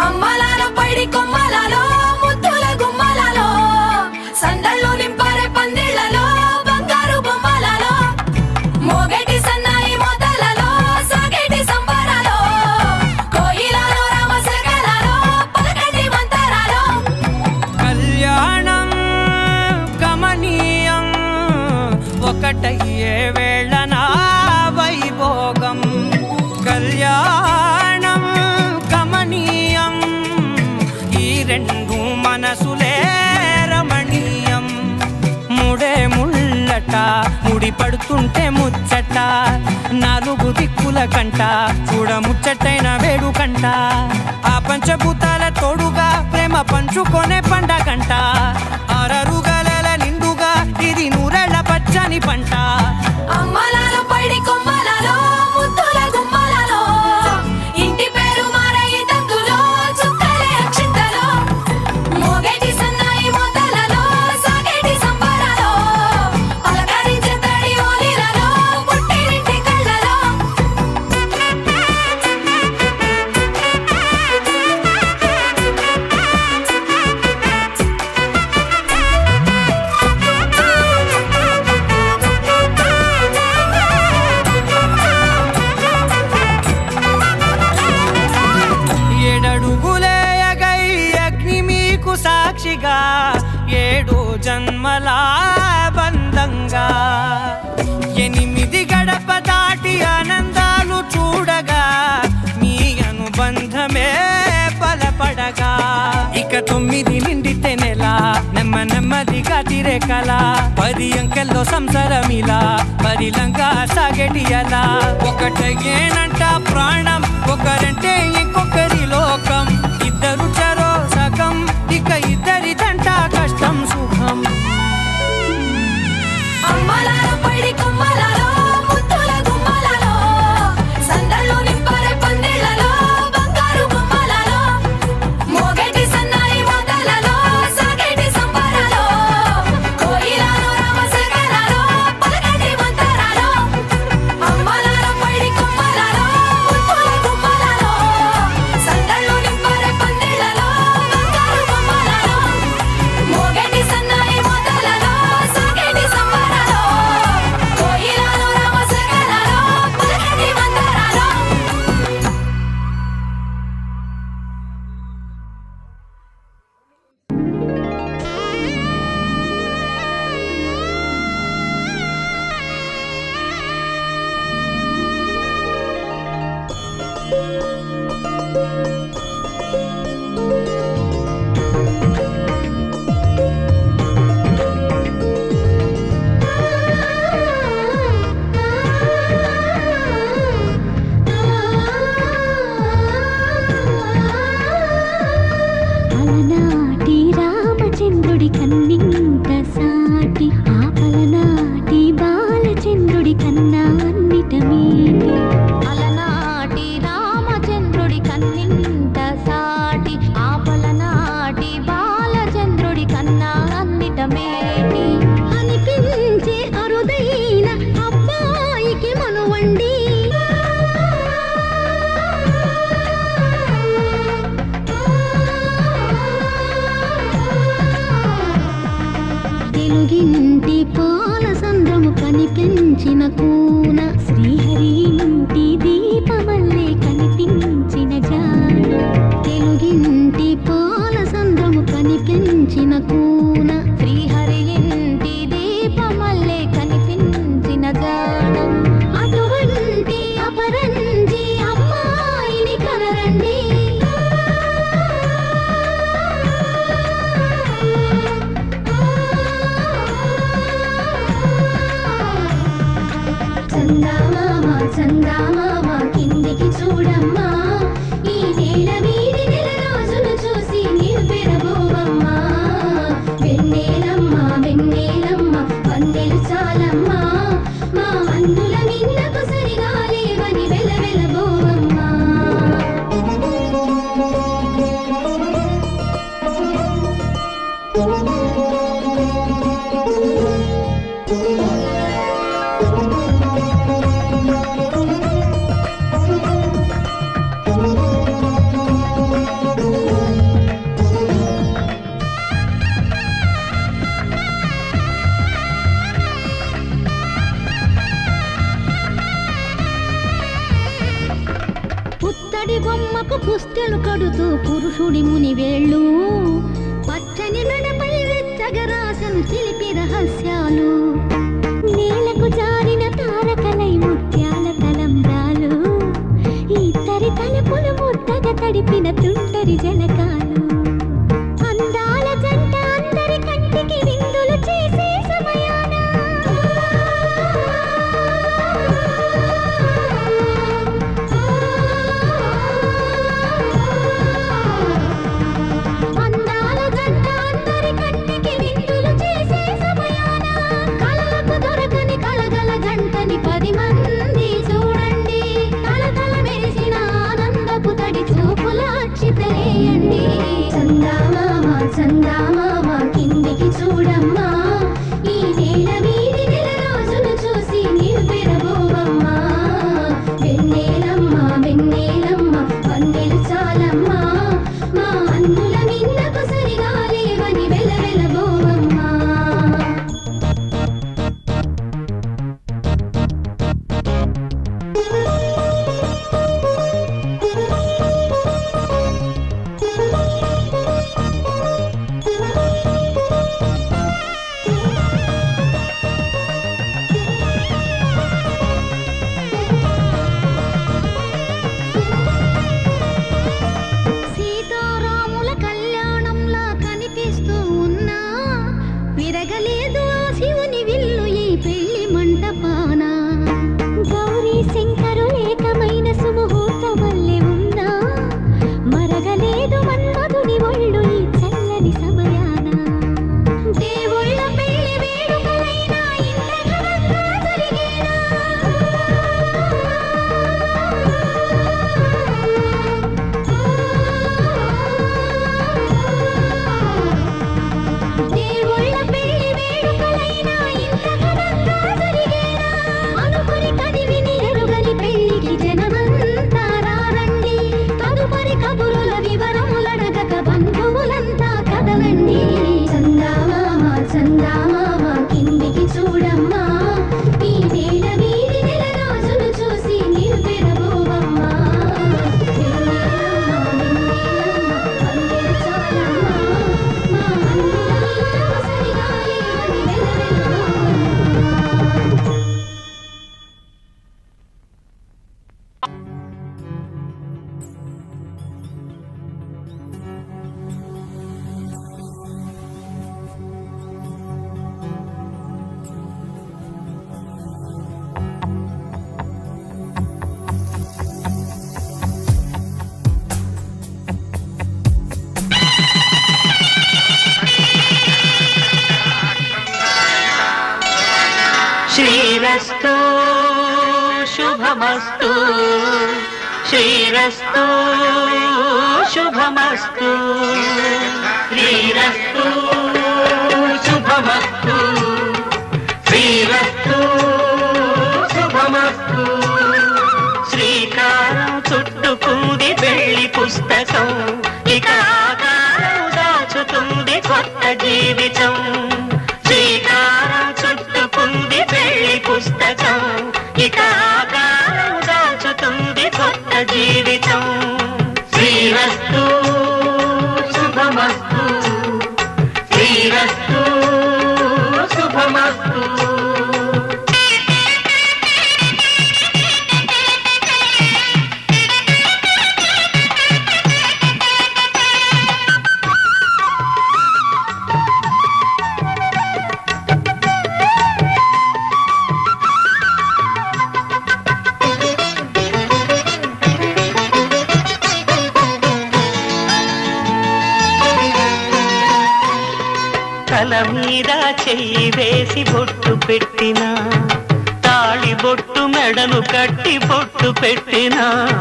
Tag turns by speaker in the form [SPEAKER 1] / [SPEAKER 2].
[SPEAKER 1] అమ్మలాలో పైడి కొమ్మలలో ముద్దుల గుమ్మలలో సందళ్ళు నింపారే పందిళ్లలో బంగారు బొమ్మలలో మోగేటి సన్నాయి మోతలలో సాగేటి సంబరాలో కోయిలలో రామశకలలో పలకటి మంతరాలో
[SPEAKER 2] కళ్యాణం గమనీయం ఒకటయ్యే వేళనా వైభోగం కళ్యాణం గమనీయం ఈ రెండు మనసులే రమణీయం ముడే ముళ్ళట ముడి పడుతుంటే ముచ్చట నాలుగు దిక్కుల కంట చూడ ముచ్చటైన వేడుకంట ఆ పంచభూతాల తోడుగా ప్రేమ పంచుకొనే పండగంట ఆరరుగల నిండుగా ఇది నూరెళ్ళ పచ్చని పంట
[SPEAKER 1] అమ్మలాలో పైడి కొమ్మలలో ముద్దుల గుమ్మలలో ఇంటి పేరు మారయి తందులో చుక్కలే అక్షింతలో మోగేటి సన్నాయి మోతలలో సాగేటి సంబరాలో పలకరించే తడి ఓలిలలో పుట్టినింటి కళ్ళలో
[SPEAKER 2] ఏడడుగులేయగై అగ్ని మీకు సాక్షిగా ఏడు జన్మల బంధంగా ఎనిమిది గడప దాటి ఆనందాలు చూడగా మీ అనుబంధమే బలపడగా ఇక 9 నిండితే నెల నెమ్మదిగా తిరే కల 10 అంకెల్లో సంసారమిలా పరిలంగా సాగేటి అలా ఒకటేనంట ప్రాణం ఒకరంటే ఇంకొకరి లోకం ఇద్దరు చరో సగం ఇక ఇద్దరిదంట కష్టం సుఖం
[SPEAKER 1] అమ్మలాలో పైడి కొమ్మలలో ముద్దుల గుమ్మలలో సందళ్ళు నింపారే పందిళ్లలో బంగారు బొమ్మలలో మోగేటి సన్నాయి మోతలలో సాగేటి సంబరాలో కోయిలలో రామశకలలో పలకటి మంతరాలో అమ్మలాలో పైడి కొమ్మలలో ముద్దుల గుమ్మలలో సందళ్ళు నింపారే పందిళ్లలో బంగారు బొమ్మలలో మోగేటి సన్నాయి మోతలలో సాగేటి సంబరాలో కోయిలలో రామశకలలో పలకటి మంతరాలో
[SPEAKER 3] అలనాటి రామచంద్రుడి కన్నింత సాటి ఆపలనాటి బాలచంద్రుడి కన్నా అన్నిట మేటి అలనాటి రామచంద్రుడి కన్నింత సాటి ఆపలనాటి బాలచంద్రుడి కన్నా అన్నిట మేటి అనిపించే అరుదైన అబ్బాయికి మనువండి తెలుగింటి పాల సంద్రము కనిపించిన కూన శ్రీహరి ఇంటి దీపమల్లే కనిపించిన జాడ తెలుగింటి పాల సంద్రము కనిపించిన కూన శ్రీహరి ఇంటి దీపమల్లే కనిపించిన జాడ అటువంటి అపరంజి అమ్మాయిని కనరండి చందమామ పూజలు కడుతూ పురుషుడి ముని వేళ్ళు పచ్చని మెడపై వెచ్చగరాసను చిలిపి రహస్యాలు నేలకు జారిన తారకలై ముత్యాల తలంబ్రాలు ఇద్దరి తలపులు ముద్దగా తడిపిన తుంటరి జలకాలు అందాల జంట అందరి కంటికి విందులు చేసే సమయాన అందాల జంట అందరి కంటికి విందులు చేసే సమయాన కళలకు దొరకని కళగల జంటని 10 మంది చూడండి కళకళ మెరిసిన ఆనందపు తడి చూపుల అక్షితలేయండి చందామామ చందామామ కిందికి చూడమ్మా ఈ నేల వీధి నెల రోజులు చూసి నీవు పెరబోవమ్మా వెన్నెలమ్మ వెన్నెలమ్మ వన్నెలు చాలమ్మా మా అన్నుల మిన్నకు సరిగా లేవని వెలవెలబోవమ్మా సీతారాముల కళ్యాణంలా కనిపిస్తూ ఉన్నా విరగలేదు ఆ శివుని విల్లు ఈ పెళ్లి మంటపాన గౌరీ శంకరు ఏకమైన సుముహూర్త వల్లే ఉన్నా మరగలేదు మన్మధుని ఒళ్ళు ఈ చల్లని సమయాన దేవుళ్ళ పెళ్లి వేడుకలైనా ఇంద్రఘనంగా జరిగేనా దేవుళ్ళ పెళ్లి వేడుకలైనా ఇంత ఘనంగా జరిగేనా అనుకుని కదివిని ఎరుగని పెళ్లికి జనమంతా రారండి తదుపరి కబురుల వివరములడగక బంధువులంతా కదలండి చందామామ చందామామ కిందికి చూడమ్మా ఈ నేల వీధి నెల రోజులు చూసి నీవు పెరబోవమ్మా వెన్నెలమ్మ వెన్నెలమ్మ వన్నెలు చాలమ్మా మా అన్నుల మిన్నకు సరిగా లేవని వెలవెలబోవమ్మా
[SPEAKER 4] శ్రీరస్తు శుభమస్తు శ్రీరస్తు శుభమస్తు శ్రీరస్తు శుభమస్తు శ్రీరస్తు శుభమస్తు శ్రీకారం చుట్టుకుంది పెళ్లి పుస్తకం ఇక ఆకారం దాచుతుంది కొత్త జీవితం శ్రీకారం చుట్టుకుంది పెళ్లి పుస్తకం ఇక ఆకారం దాచుతుంది కొత్త జీవితం శ్రీరస్తు శుభమస్తు శ్రీరస్తు శుభమస్తు తల మీద చెయ్యి వేసి బొట్టు పెట్టినా తాళి బొట్టు మెడను కట్టి బొట్టు పెట్టినా